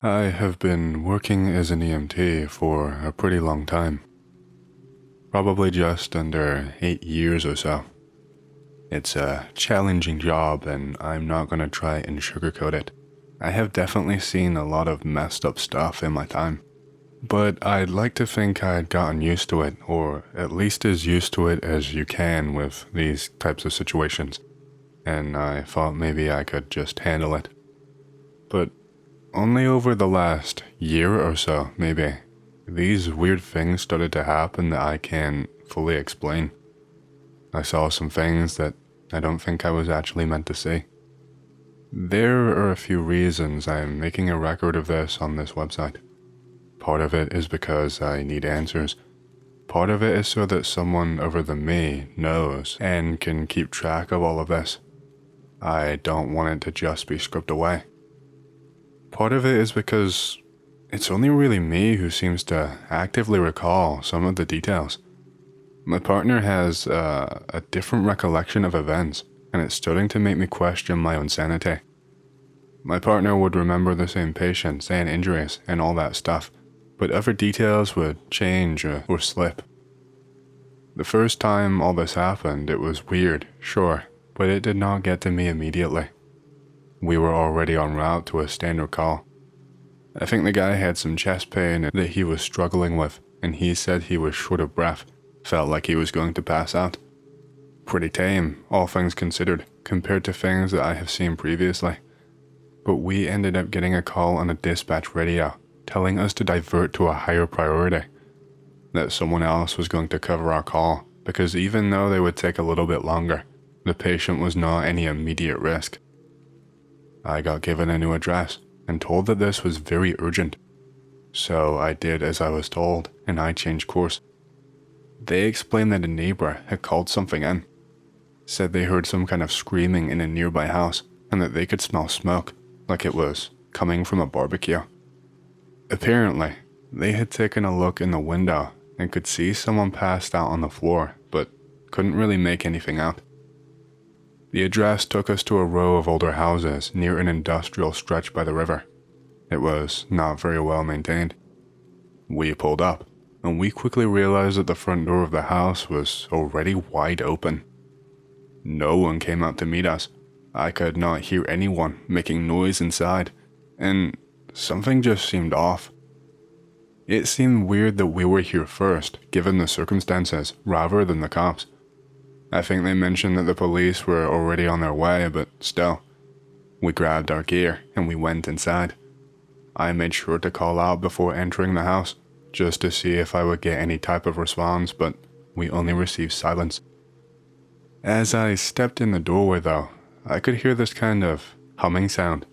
I have been working as an EMT for a pretty long time. Probably just under 8 years or so. It's a challenging job and I'm not gonna try and sugarcoat it. I have definitely seen a lot of messed up stuff in my time. But I'd like to think I'd gotten used to it, or at least as used to it as you can with these types of situations. And I thought maybe I could just handle it. But only over the last year or so, maybe, these weird things started to happen that I can't fully explain. I saw some things that I don't think I was actually meant to see. There are a few reasons I'm making a record of this on this website. Part of it is because I need answers. Part of it is so that someone other than me knows and can keep track of all of this. I don't want it to just be scripted away. Part of it is because it's only really me who seems to actively recall some of the details. My partner has a different recollection of events, and it's starting to make me question my own sanity. My partner would remember the same patients and injuries and all that stuff, but other details would change or slip. The first time all this happened, it was weird, sure, but it did not get to me immediately. We were already en route to a standard call. I think the guy had some chest pain that he was struggling with, and he said he was short of breath, felt like he was going to pass out. Pretty tame, all things considered, compared to things that I have seen previously. But we ended up getting a call on a dispatch radio, telling us to divert to a higher priority, that someone else was going to cover our call, because even though they would take a little bit longer, the patient was not any immediate risk. I got given a new address and told that this was very urgent. So I did as I was told and I changed course. They explained that a neighbor had called something in, said they heard some kind of screaming in a nearby house and that they could smell smoke like it was coming from a barbecue. Apparently, they had taken a look in the window and could see someone passed out on the floor but couldn't really make anything out. The address took us to a row of older houses near an industrial stretch by the river. It was not very well maintained. We pulled up, and we quickly realized that the front door of the house was already wide open. No one came out to meet us. I could not hear anyone making noise inside, and something just seemed off. It seemed weird that we were here first, given the circumstances, rather than the cops. I think they mentioned that the police were already on their way, but still. We grabbed our gear and we went inside. I made sure to call out before entering the house, just to see if I would get any type of response, but we only received silence. As I stepped in the doorway though, I could hear this kind of humming sound.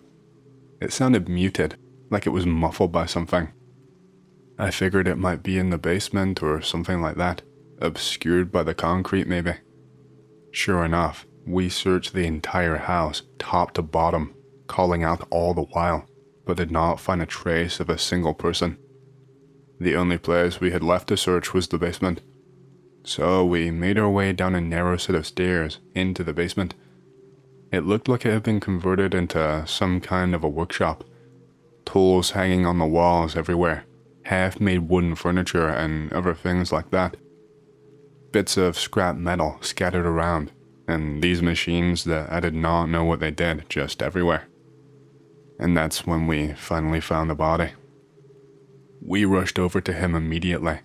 It sounded muted, like it was muffled by something. I figured it might be in the basement or something like that, obscured by the concrete maybe. Sure enough, we searched the entire house, top to bottom, calling out all the while, but did not find a trace of a single person. The only place we had left to search was the basement. So we made our way down a narrow set of stairs into the basement. It looked like it had been converted into some kind of a workshop. Tools hanging on the walls everywhere, half-made wooden furniture and other things like that. Bits of scrap metal scattered around, and these machines that I did not know what they did just everywhere. And that's when we finally found the body. We rushed over to him immediately,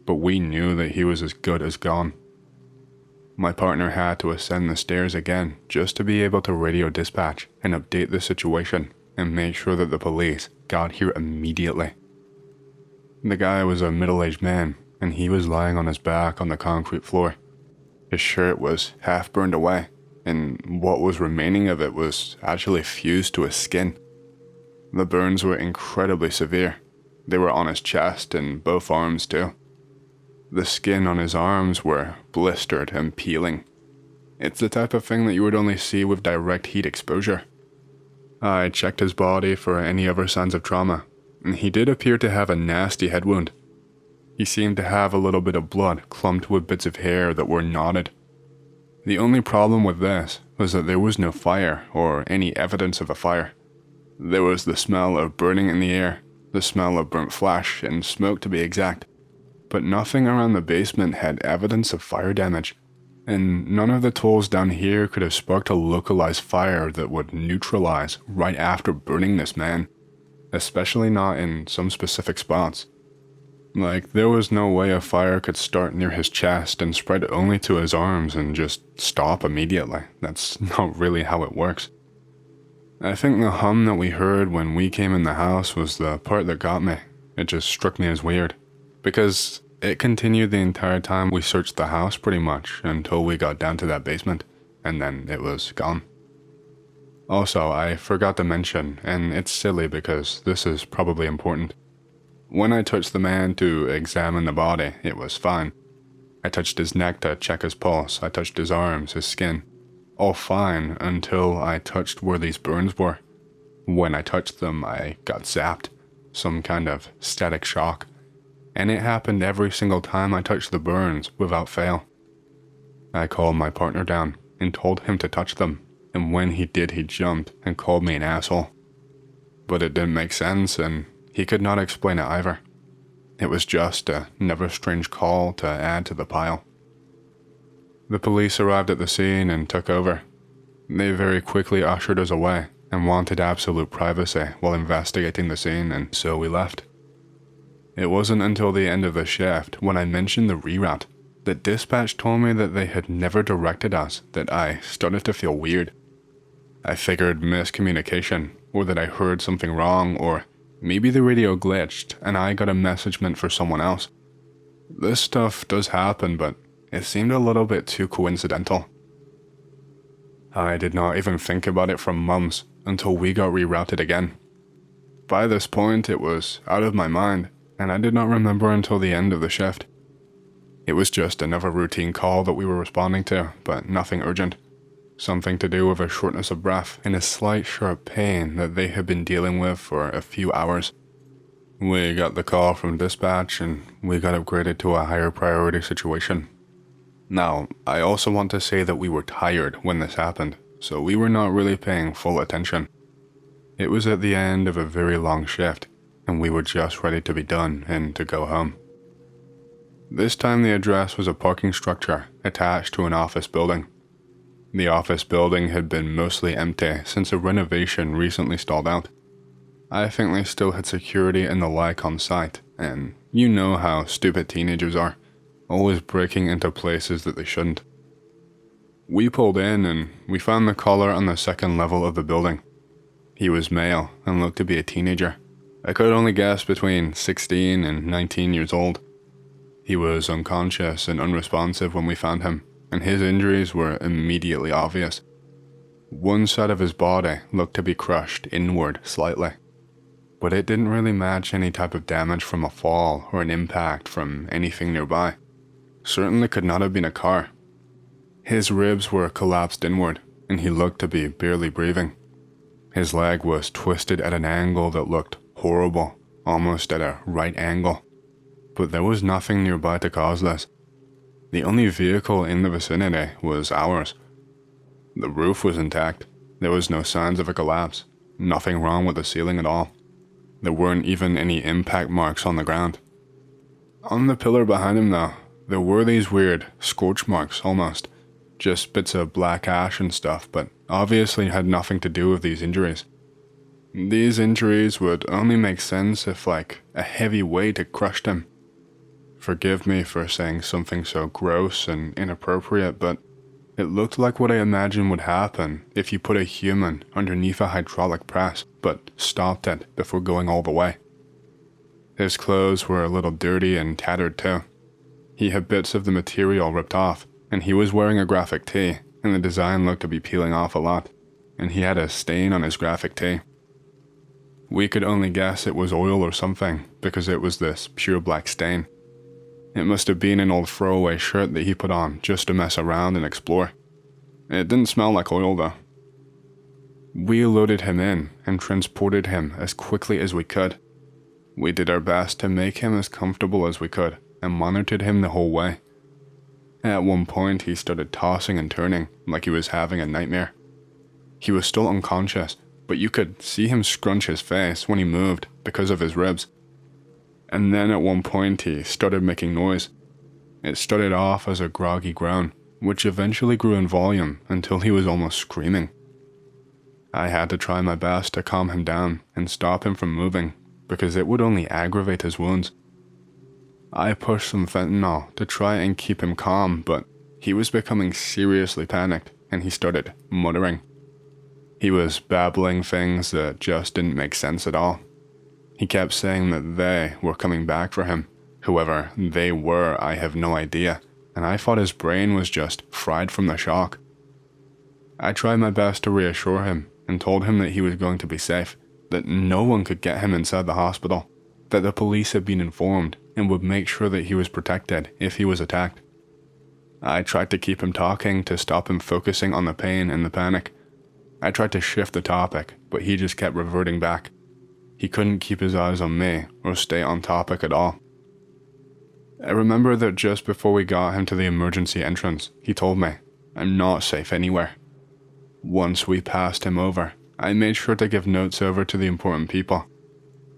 but we knew that he was as good as gone. My partner had to ascend the stairs again just to be able to radio dispatch and update the situation and make sure that the police got here immediately. The guy was a middle-aged man, and he was lying on his back on the concrete floor. His shirt was half burned away, and what was remaining of it was actually fused to his skin. The burns were incredibly severe. They were on his chest and both arms too. The skin on his arms were blistered and peeling. It's the type of thing that you would only see with direct heat exposure. I checked his body for any other signs of trauma, and he did appear to have a nasty head wound. He seemed to have a little bit of blood clumped with bits of hair that were knotted. The only problem with this was that there was no fire or any evidence of a fire. There was the smell of burning in the air, the smell of burnt flesh and smoke to be exact, but nothing around the basement had evidence of fire damage, and none of the tools down here could have sparked a localized fire that would neutralize right after burning this man, especially not in some specific spots. Like, there was no way a fire could start near his chest and spread only to his arms and just stop immediately. That's not really how it works. I think the hum that we heard when we came in the house was the part that got me. It just struck me as weird, because it continued the entire time we searched the house pretty much until we got down to that basement, and then it was gone. Also, I forgot to mention, and it's silly because this is probably important. When I touched the man to examine the body, it was fine. I touched his neck to check his pulse, I touched his arms, his skin. All fine until I touched where these burns were. When I touched them, I got zapped, some kind of static shock. And it happened every single time I touched the burns without fail. I called my partner down and told him to touch them, and when he did, he jumped and called me an asshole. But it didn't make sense, and he could not explain it either. It was just another strange call to add to the pile. The police arrived at the scene and took over. They very quickly ushered us away and wanted absolute privacy while investigating the scene, and so we left. It wasn't until the end of the shift, when I mentioned the reroute, that dispatch told me that they had never directed us, that I started to feel weird. I figured miscommunication, or that I heard something wrong, or maybe the radio glitched and I got a message meant for someone else. This stuff does happen, but it seemed a little bit too coincidental. I did not even think about it for months until we got rerouted again. By this point, it was out of my mind, and I did not remember until the end of the shift. It was just another routine call that we were responding to, but nothing urgent. Something to do with a shortness of breath and a slight sharp pain that they had been dealing with for a few hours. We got the call from dispatch and we got upgraded to a higher priority situation. Now, I also want to say that we were tired when this happened, so we were not really paying full attention. It was at the end of a very long shift, and we were just ready to be done and to go home. This time the address was a parking structure attached to an office building. The office building had been mostly empty since a renovation recently stalled out. I think they still had security and the like on site, and you know how stupid teenagers are, always breaking into places that they shouldn't. We pulled in and we found the caller on the second level of the building. He was male and looked to be a teenager. I could only guess between 16 and 19 years old. He was unconscious and unresponsive when we found him, and his injuries were immediately obvious. One side of his body looked to be crushed inward slightly, but it didn't really match any type of damage from a fall or an impact from anything nearby. Certainly could not have been a car. His ribs were collapsed inward, and he looked to be barely breathing. His leg was twisted at an angle that looked horrible, almost at a right angle, but there was nothing nearby to cause this. The only vehicle in the vicinity was ours. The roof was intact. There was no signs of a collapse, nothing wrong with the ceiling at all. There weren't even any impact marks on the ground. On the pillar behind him though, there were these weird scorch marks almost, just bits of black ash and stuff, but obviously had nothing to do with these injuries. These injuries would only make sense if like a heavy weight had crushed him. Forgive me for saying something so gross and inappropriate, but it looked like what I imagined would happen if you put a human underneath a hydraulic press, but stopped it before going all the way. His clothes were a little dirty and tattered too. He had bits of the material ripped off, and he was wearing a graphic tee, and the design looked to be peeling off a lot, and he had a stain on his graphic tee. We could only guess it was oil or something, because it was this pure black stain. It must have been an old throwaway shirt that he put on just to mess around and explore. It didn't smell like oil though. We loaded him in and transported him as quickly as we could. We did our best to make him as comfortable as we could and monitored him the whole way. At one point he started tossing and turning like he was having a nightmare. He was still unconscious, but you could see him scrunch his face when he moved because of his ribs. And then at one point he started making noise. It started off as a groggy groan, which eventually grew in volume until he was almost screaming. I had to try my best to calm him down and stop him from moving, because it would only aggravate his wounds. I pushed some fentanyl to try and keep him calm, but he was becoming seriously panicked and he started muttering. He was babbling things that just didn't make sense at all. He kept saying that they were coming back for him. Whoever they were, I have no idea, and I thought his brain was just fried from the shock. I tried my best to reassure him and told him that he was going to be safe, that no one could get him inside the hospital, that the police had been informed and would make sure that he was protected if he was attacked. I tried to keep him talking to stop him focusing on the pain and the panic. I tried to shift the topic, but he just kept reverting back. He couldn't keep his eyes on me or stay on topic at all. I remember that just before we got him to the emergency entrance, he told me, "I'm not safe anywhere." Once we passed him over, I made sure to give notes over to the important people.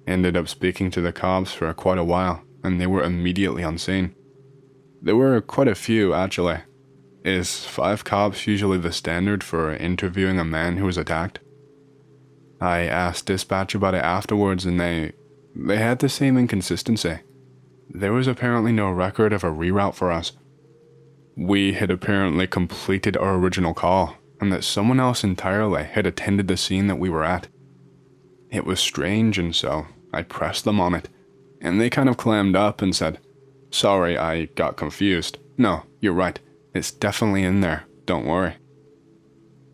Ended up speaking to the cops for quite a while, and they were immediately on scene. There were quite a few, actually. Is 5 cops usually the standard for interviewing a man who was attacked? I asked dispatch about it afterwards, and they had the same inconsistency. There was apparently no record of a reroute for us. We had apparently completed our original call, and that someone else entirely had attended the scene that we were at. It was strange, and so I pressed them on it, and they kind of clammed up and said, "Sorry, I got confused. No, you're right. It's definitely in there. Don't worry."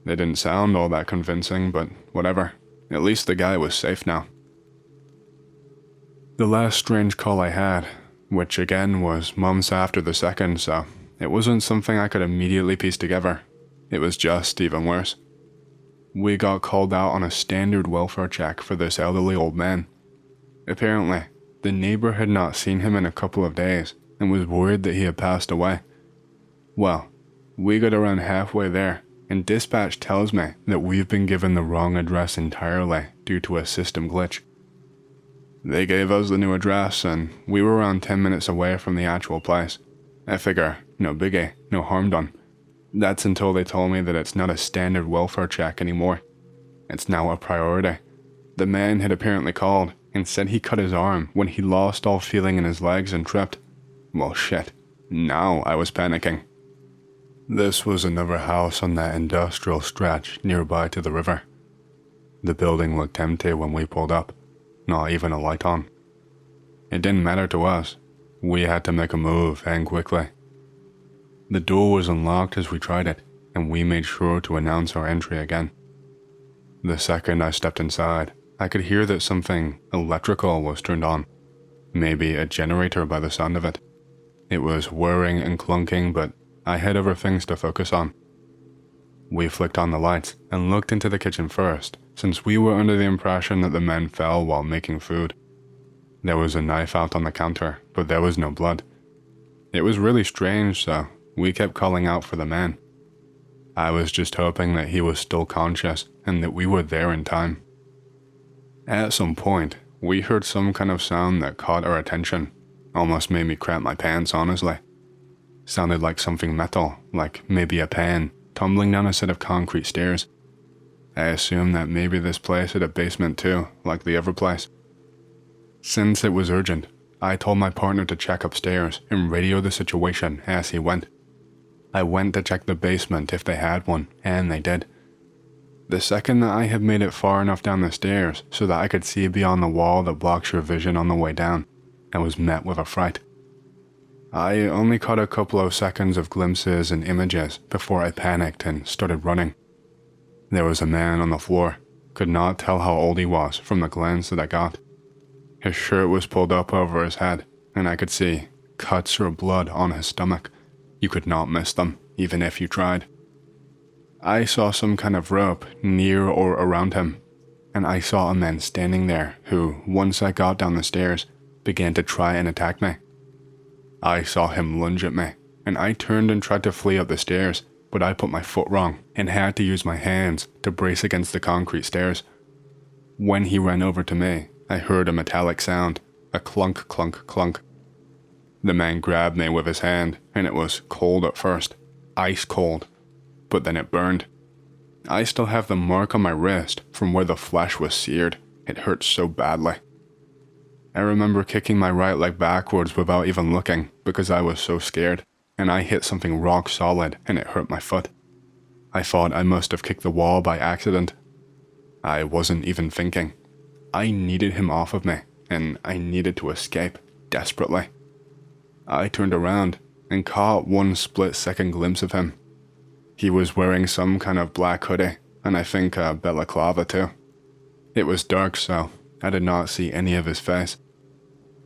They didn't sound all that convincing, but whatever. At least the guy was safe now. The last strange call I had, which again was months after the second, so it wasn't something I could immediately piece together. It was just even worse. We got called out on a standard welfare check for this elderly old man. Apparently, the neighbor had not seen him in a couple of days and was worried that he had passed away. Well, we got around halfway there, and dispatch tells me that we've been given the wrong address entirely due to a system glitch. They gave us the new address, and we were around 10 minutes away from the actual place. I figure, no biggie, no harm done. That's until they told me that it's not a standard welfare check anymore. It's now a priority. The man had apparently called and said he cut his arm when he lost all feeling in his legs and tripped. Well, shit. Now I was panicking. This was another house on that industrial stretch nearby to the river. The building looked empty when we pulled up, not even a light on. It didn't matter to us. We had to make a move, and quickly. The door was unlocked as we tried it, and we made sure to announce our entry again. The second I stepped inside, I could hear that something electrical was turned on. Maybe a generator by the sound of it. It was whirring and clunking, but I had other things to focus on. We flicked on the lights and looked into the kitchen first, since we were under the impression that the men fell while making food. There was a knife out on the counter, but there was no blood. It was really strange, so we kept calling out for the man. I was just hoping that he was still conscious and that we were there in time. At some point, we heard some kind of sound that caught our attention. Almost made me crap my pants, honestly. Sounded like something metal, like maybe a pan, tumbling down a set of concrete stairs. I assumed that maybe this place had a basement too, like the other place. Since it was urgent, I told my partner to check upstairs and radio the situation as he went. I went to check the basement if they had one, and they did. The second that I had made it far enough down the stairs so that I could see beyond the wall that blocks your vision on the way down, I was met with a fright. I only caught a couple of seconds of glimpses and images before I panicked and started running. There was a man on the floor. Could not tell how old he was from the glance that I got. His shirt was pulled up over his head, and I could see cuts or blood on his stomach. You could not miss them, even if you tried. I saw some kind of rope near or around him, and I saw a man standing there who, once I got down the stairs, began to try and attack me. I saw him lunge at me, and I turned and tried to flee up the stairs, but I put my foot wrong and had to use my hands to brace against the concrete stairs, When he ran over to me, I heard a metallic sound, a clunk, clunk, clunk. The man grabbed me with his hand, and it was cold at first, ice cold, but then it burned. I still have the mark on my wrist from where the flesh was seared. It hurt so badly. I remember kicking my right leg backwards without even looking because I was so scared, and I hit something rock solid and it hurt my foot. I thought I must have kicked the wall by accident. I wasn't even thinking. I needed him off of me, and I needed to escape desperately. I turned around and caught one split-second glimpse of him. He was wearing some kind of black hoodie, and I think a balaclava too. It was dark, so I did not see any of his face.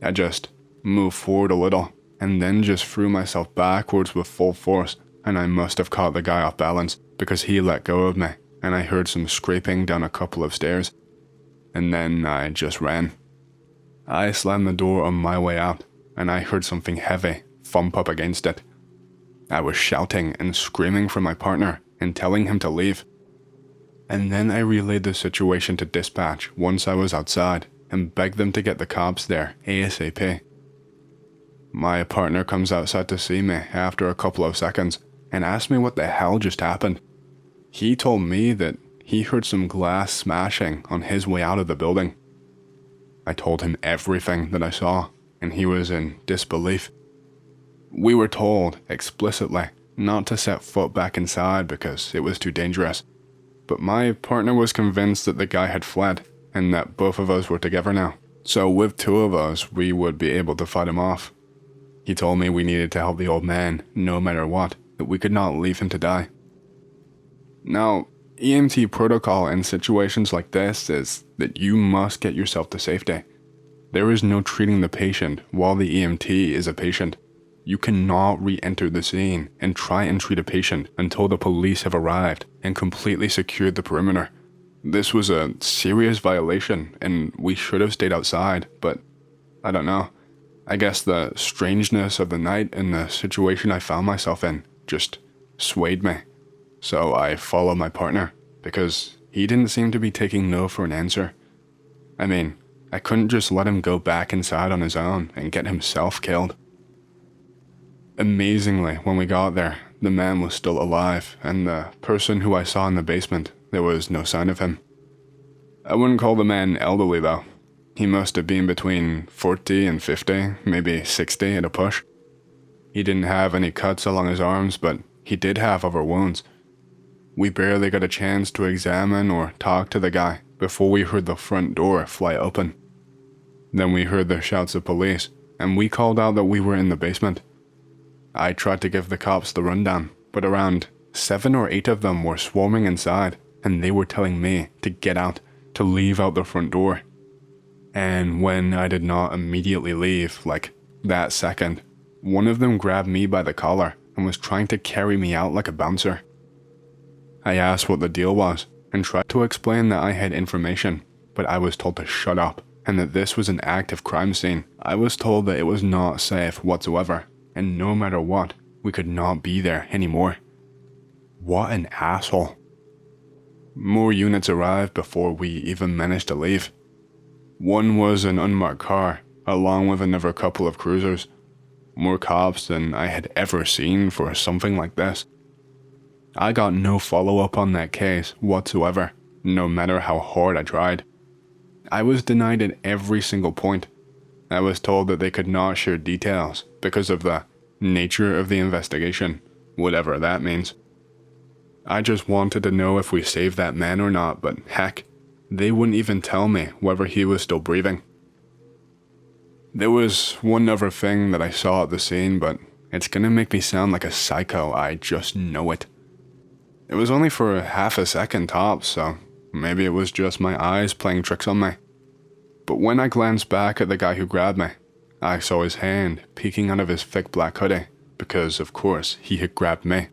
I just moved forward a little, and then just threw myself backwards with full force, and I must have caught the guy off balance because he let go of me, and I heard some scraping down a couple of stairs. And then I just ran. I slammed the door on my way out, and I heard something heavy thump up against it. I was shouting and screaming for my partner and telling him to leave. And then I relayed the situation to dispatch once I was outside and begged them to get the cops there ASAP. My partner comes outside to see me after a couple of seconds and asked me what the hell just happened. He told me that he heard some glass smashing on his way out of the building. I told him everything that I saw, and he was in disbelief. We were told explicitly not to set foot back inside because it was too dangerous, but my partner was convinced that the guy had fled and that both of us were together now, so with two of us we would be able to fight him off. He told me we needed to help the old man no matter what, that we could not leave him to die. Now, EMT protocol in situations like this is that you must get yourself to safety. There is no treating the patient while the EMT is a patient. You cannot re-enter the scene and try and treat a patient until the police have arrived and completely secured the perimeter. This was a serious violation and we should have stayed outside, but I don't know. I guess the strangeness of the night and the situation I found myself in just swayed me. So I followed my partner because he didn't seem to be taking no for an answer. I mean, I couldn't just let him go back inside on his own and get himself killed. Amazingly, when we got there, the man was still alive, and the person who I saw in the basement, there was no sign of him. I wouldn't call the man elderly though. He must have been between 40 and 50, maybe 60 at a push. He didn't have any cuts along his arms, but he did have other wounds. We barely got a chance to examine or talk to the guy before we heard the front door fly open. Then we heard the shouts of police, and we called out that we were in the basement. I tried to give the cops the rundown, but around 7 or 8 of them were swarming inside, and they were telling me to get out, to leave out the front door. And when I did not immediately leave, like that second, one of them grabbed me by the collar and was trying to carry me out like a bouncer. I asked what the deal was and tried to explain that I had information, but I was told to shut up and that this was an active crime scene. I was told that it was not safe whatsoever, and no matter what, we could not be there anymore. What an asshole. More units arrived before we even managed to leave. One was an unmarked car, along with another couple of cruisers. More cops than I had ever seen for something like this. I got no follow-up on that case whatsoever, no matter how hard I tried. I was denied at every single point. I was told that they could not share details because of the nature of the investigation, whatever that means. I just wanted to know if we saved that man or not, but heck, they wouldn't even tell me whether he was still breathing. There was one other thing that I saw at the scene, but it's gonna make me sound like a psycho, I just know it. It was only for half a second tops, so maybe it was just my eyes playing tricks on me. But when I glanced back at the guy who grabbed me, I saw his hand peeking out of his thick black hoodie, because of course he had grabbed me.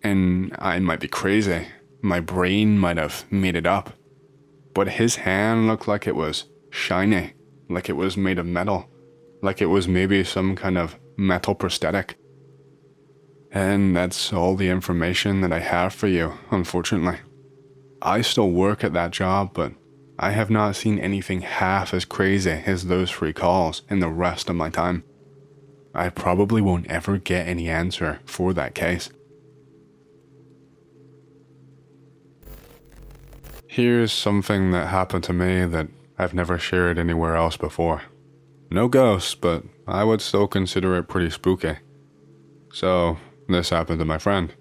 And I might be crazy, my brain might have made it up, but his hand looked like it was shiny, like it was made of metal, like it was maybe some kind of metal prosthetic. And that's all the information that I have for you, unfortunately. I still work at that job, but I have not seen anything half as crazy as those 3 calls in the rest of my time. I probably won't ever get any answer for that case. Here's something that happened to me that I've never shared anywhere else before. No ghosts, but I would still consider it pretty spooky. So, this happened to my friend.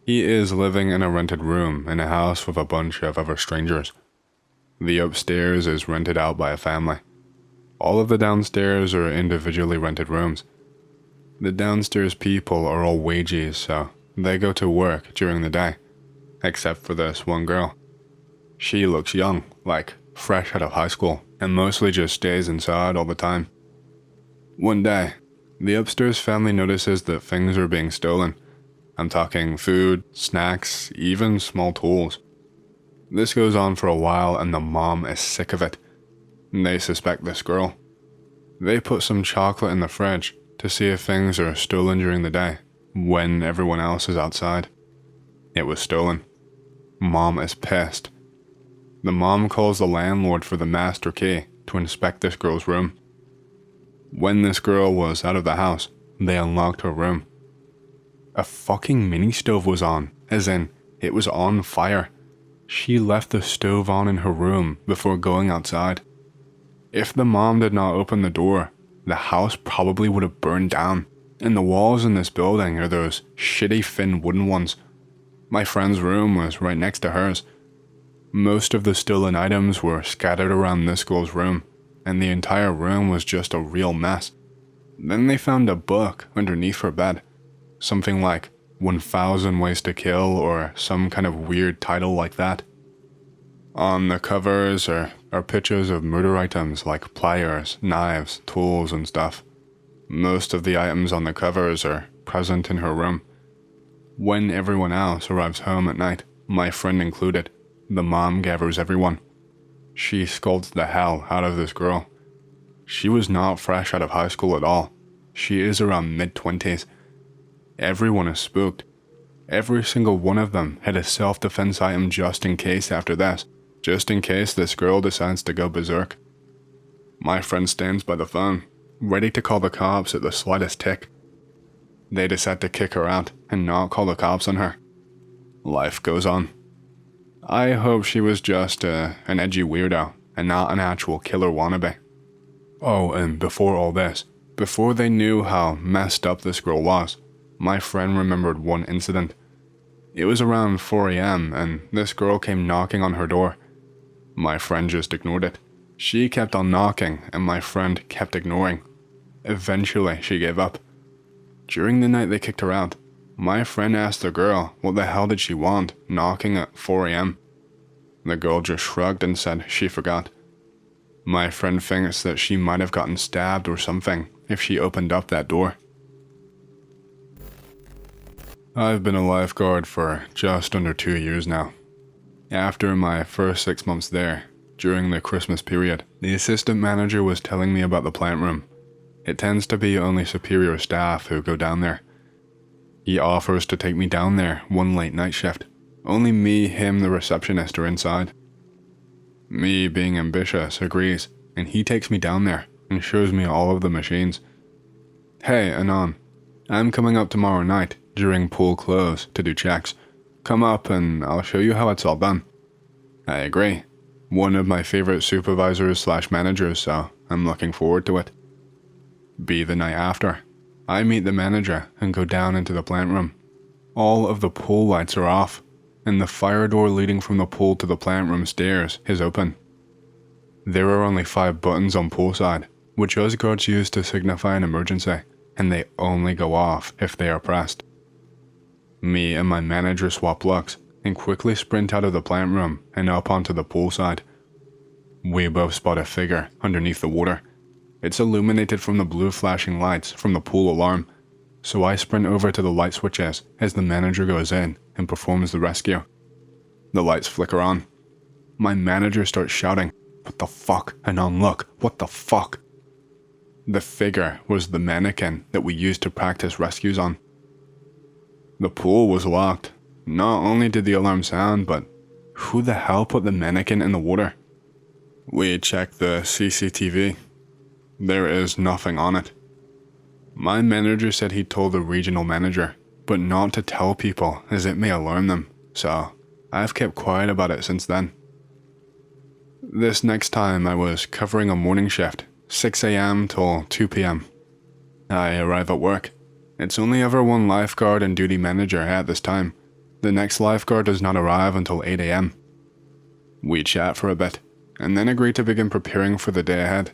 He is living in a rented room in a house with a bunch of other strangers. The upstairs is rented out by a family. All of the downstairs are individually rented rooms. The downstairs people are all wages, so they go to work during the day, except for this one girl. She looks young, like fresh out of high school, and mostly just stays inside all the time. One day, the upstairs family notices that things are being stolen. I'm talking food, snacks, even small tools. This goes on for a while and the mom is sick of it. They suspect this girl. They put some chocolate in the fridge to see if things are stolen during the day, when everyone else is outside. It was stolen. Mom is pissed. The mom calls the landlord for the master key to inspect this girl's room. When this girl was out of the house, they unlocked her room. A fucking mini stove was on, as in, it was on fire. She left the stove on in her room before going outside. If the mom did not open the door, the house probably would have burned down, and the walls in this building are those shitty thin wooden ones. My friend's room was right next to hers. Most of the stolen items were scattered around this girl's room, and the entire room was just a real mess. Then they found a book underneath her bed, something like 1,000 Ways to Kill or some kind of weird title like that. On the covers are pictures of murder items like pliers, knives, tools, and stuff. Most of the items on the covers are present in her room. When everyone else arrives home at night, my friend included, the mom gathers everyone. She scolds the hell out of this girl. She was not fresh out of high school at all. She is around mid-20s. Everyone is spooked. Every single one of them had a self-defense item just in case after this, just in case this girl decides to go berserk. My friend stands by the phone, ready to call the cops at the slightest tick. They decide to kick her out and not call the cops on her. Life goes on. I hope she was just an edgy weirdo and not an actual killer wannabe. Oh, and before all this, before they knew how messed up this girl was, my friend remembered one incident. It was around 4 a.m. and this girl came knocking on her door. My friend just ignored it. She kept on knocking and my friend kept ignoring. Eventually, she gave up. During the night they kicked her out. My friend asked the girl what the hell did she want knocking at 4 a.m. The girl just shrugged and said she forgot. My friend thinks that she might have gotten stabbed or something if she opened up that door. I've been a lifeguard for just under 2 years now. After my first 6 months there, during the Christmas period, the assistant manager was telling me about the plant room. It tends to be only superior staff who go down there. He offers to take me down there one late night shift. Only me, him, the receptionist are inside. Me, being ambitious, agrees, and he takes me down there and shows me all of the machines. Hey, Anon, I'm coming up tomorrow night during pool close to do checks. Come up and I'll show you how it's all done. I agree. One of my favorite supervisors / managers, so I'm looking forward to it. Be the night after. I meet the manager and go down into the plant room. All of the pool lights are off, and the fire door leading from the pool to the plant room stairs is open. There are only 5 buttons on poolside, which us guards use to signify an emergency, and they only go off if they are pressed. Me and my manager swap looks and quickly sprint out of the plant room and up onto the poolside. We both spot a figure underneath the water. It's illuminated from the blue flashing lights from the pool alarm, so I sprint over to the light switches as the manager goes in and performs the rescue. The lights flicker on. My manager starts shouting, "What the fuck? Anon, look, what the fuck?" The figure was the mannequin that we used to practice rescues on. The pool was locked. Not only did the alarm sound, but who the hell put the mannequin in the water? We check the CCTV. There is nothing on it. My manager said he told the regional manager, but not to tell people as it may alarm them, so I've kept quiet about it since then. This next time I was covering a morning shift, 6 a.m. till 2 p.m. I arrive at work. It's only ever one lifeguard and duty manager at this time. The next lifeguard does not arrive until 8 a.m. We chat for a bit, and then agree to begin preparing for the day ahead.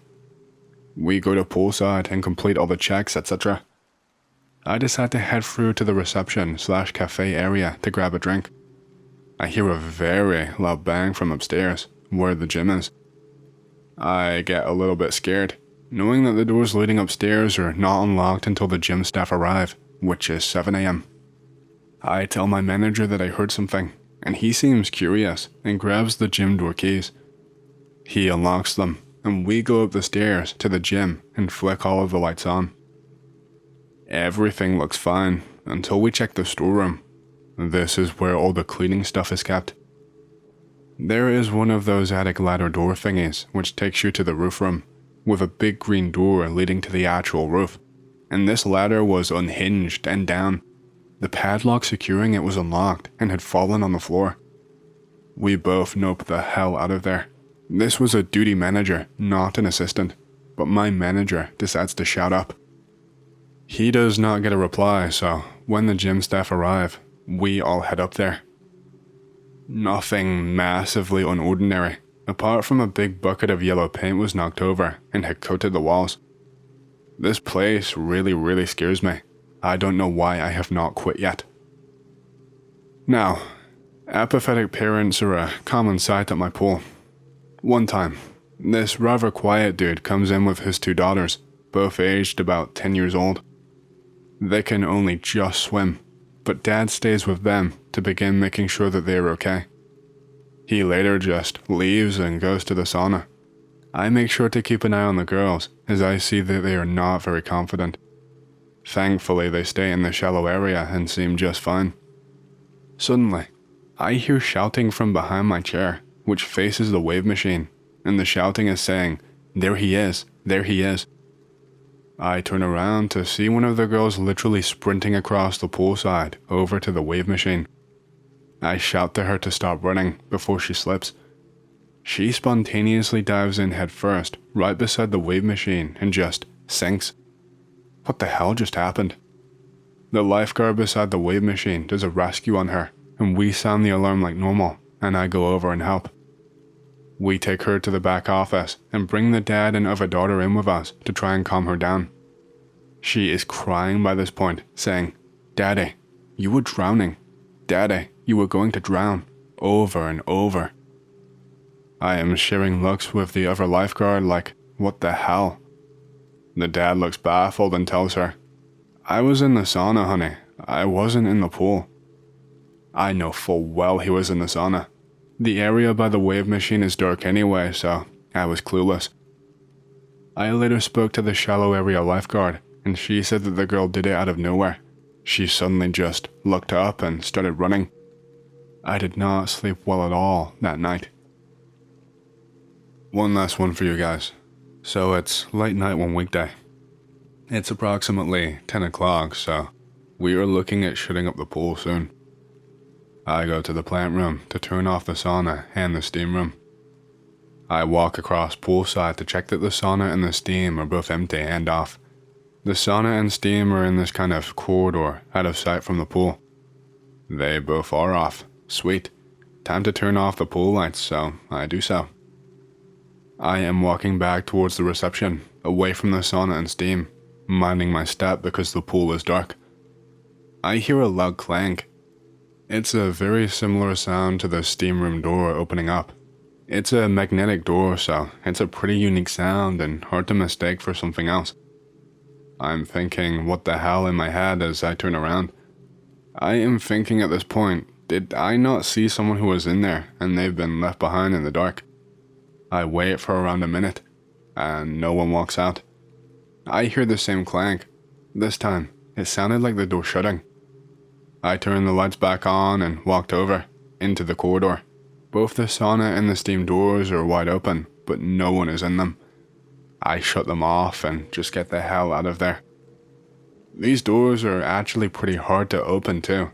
We go to poolside and complete all the checks, etc. I decide to head through to the reception/cafe area to grab a drink. I hear a very loud bang from upstairs, where the gym is. I get a little bit scared, knowing that the doors leading upstairs are not unlocked until the gym staff arrive, which is 7 a.m. I tell my manager that I heard something, and he seems curious and grabs the gym door keys. He unlocks them, and we go up the stairs to the gym and flick all of the lights on. Everything looks fine until we check the storeroom. This is where all the cleaning stuff is kept. There is one of those attic ladder door thingies which takes you to the roof room, with a big green door leading to the actual roof, and this ladder was unhinged and down. The padlock securing it was unlocked and had fallen on the floor. We both nope the hell out of there. This was a duty manager, not an assistant, but my manager decides to shout up. He does not get a reply, so when the gym staff arrive, we all head up there. Nothing massively unordinary, apart from a big bucket of yellow paint was knocked over and had coated the walls. This place really scares me. I don't know why I have not quit yet. Now, apathetic parents are a common sight at my pool. One time, this rather quiet dude comes in with his two daughters, both aged about 10 years old. They can only just swim, but dad stays with them to begin making sure that they are okay. He later just leaves and goes to the sauna. I make sure to keep an eye on the girls, as I see that they are not very confident. Thankfully, they stay in the shallow area and seem just fine. Suddenly, I hear shouting from behind my chair, which faces the wave machine, and the shouting is saying, "There he is, there he is." I turn around to see one of the girls literally sprinting across the poolside over to the wave machine. I shout to her to stop running before she slips. She spontaneously dives in head first, right beside the wave machine, and just sinks. What the hell just happened? The lifeguard beside the wave machine does a rescue on her, and we sound the alarm like normal, and I go over and help. We take her to the back office and bring the dad and other daughter in with us to try and calm her down. She is crying by this point, saying, "Daddy, you were drowning. Daddy, you were going to drown," over and over. I am sharing looks with the other lifeguard like, what the hell? The dad looks baffled and tells her, "I was in the sauna, honey. I wasn't in the pool." I know full well he was in the sauna. The area by the wave machine is dark anyway, so I was clueless. I later spoke to the shallow area lifeguard, and she said that the girl did it out of nowhere. She suddenly just looked up and started running. I did not sleep well at all that night. One last one for you guys. So it's late night one weekday. It's approximately 10 o'clock, so we are looking at shutting up the pool soon. I go to the plant room to turn off the sauna and the steam room. I walk across poolside to check that the sauna and the steam are both empty and off. The sauna and steam are in this kind of corridor out of sight from the pool. They both are off. Sweet. Time to turn off the pool lights, so I do so. I am walking back towards the reception, away from the sauna and steam, minding my step because the pool is dark. I hear a loud clank. It's a very similar sound to the steam room door opening up. It's a magnetic door, so it's a pretty unique sound and hard to mistake for something else. I'm thinking what the hell in my head as I turn around. I am thinking at this point, did I not see someone who was in there and they've been left behind in the dark? I wait for around a minute, and no one walks out. I hear the same clank. This time, it sounded like the door shutting. I turned the lights back on and walked over, into the corridor. Both the sauna and the steam doors are wide open, but no one is in them. I shut them off and just get the hell out of there. These doors are actually pretty hard to open too.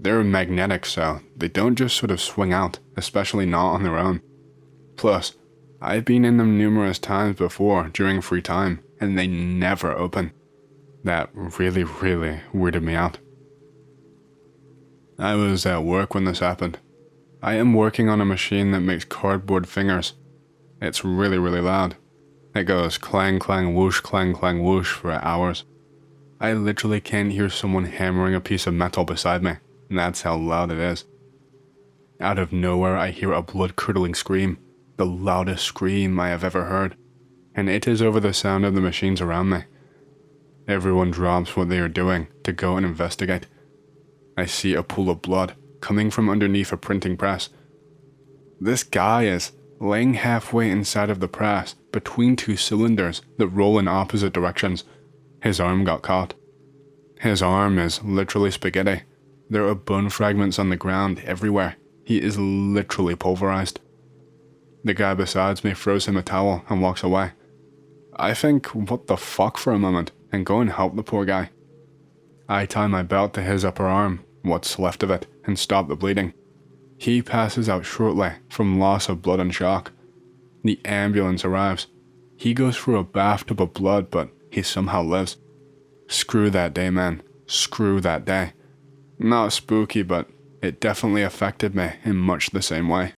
They're magnetic, so they don't just sort of swing out, especially not on their own. Plus, I've been in them numerous times before during free time, and they never open. That really weirded me out. I was at work when this happened. I am working on a machine that makes cardboard fingers. It's really loud. It goes clang clang whoosh for hours. I literally can't hear someone hammering a piece of metal beside me, and that's how loud it is. Out of nowhere I hear a blood-curdling scream, the loudest scream I have ever heard, and it is over the sound of the machines around me. Everyone drops what they are doing to go and investigate. I see a pool of blood coming from underneath a printing press. This guy is laying halfway inside of the press between two cylinders that roll in opposite directions. His arm got caught. His arm is literally spaghetti. There are bone fragments on the ground everywhere. He is literally pulverized. The guy beside me throws him a towel and walks away. I think, what the fuck for a moment, and go and help the poor guy. I tie my belt to his upper arm, what's left of it, and stop the bleeding. He passes out shortly from loss of blood and shock. The ambulance arrives. He goes through a bathtub of blood, but he somehow lives. Screw that day, man. Screw that day. Not spooky, but it definitely affected me in much the same way.